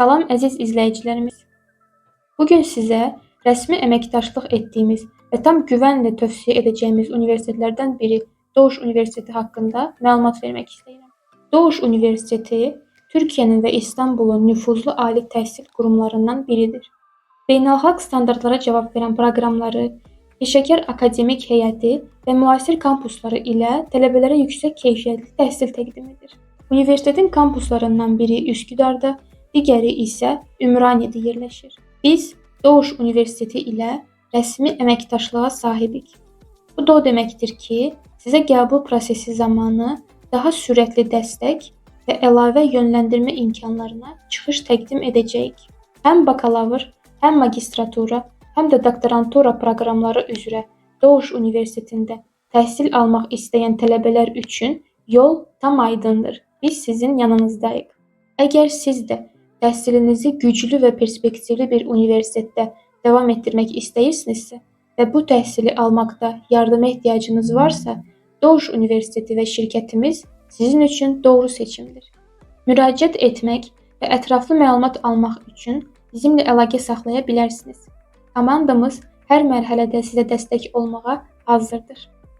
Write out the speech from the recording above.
Salam əziz izləyicilərimiz. Bugün sizə rəsmi əməkdaşlıq etdiyimiz və tam güvənlə tövsiyə edəcəyimiz universitetlərdən biri Doğuş Universiteti haqqında məlumat vermək istəyirəm. Doğuş Universiteti Türkiyənin və İstanbulun nüfuzlu ali təhsil qurumlarından biridir. Beynəlxalq standartlara cavab verən proqramları, peşəkar akademik heyəti və müasir kampusları ilə tələbələrə yüksək keyfiyyətli təhsil təqdim edir. Universitetin kampuslarından biri Üsküdarda, digəri isə Ümraniyedə yerləşir. Biz Doğuş Universiteti ilə rəsmi əməkdaşlığa sahibik. Bu da o deməkdir ki, sizə qəbul prosesi zamanı daha sürətli dəstək və əlavə yönləndirmə imkanlarına çıxış təqdim edəcəyik. Həm bakalavr, həm magistratura, həm də doktorantura proqramları üzrə Doğuş Universitetində təhsil almaq istəyən tələbələr üçün yol tam aydındır. Biz sizin yanınızdayıq. Əgər siz də təhsilinizi güclü və perspektivli bir universitetdə davam etdirmək istəyirsinizsə və bu təhsili almaqda yardıma ehtiyacınız varsa, Doğuş Universiteti və şirkətimiz sizin üçün doğru seçimdir. Müraciət etmək və ətraflı məlumat almaq üçün bizimlə əlaqə saxlaya bilərsiniz. Komandamız hər mərhələdə sizə dəstək olmağa hazırdır.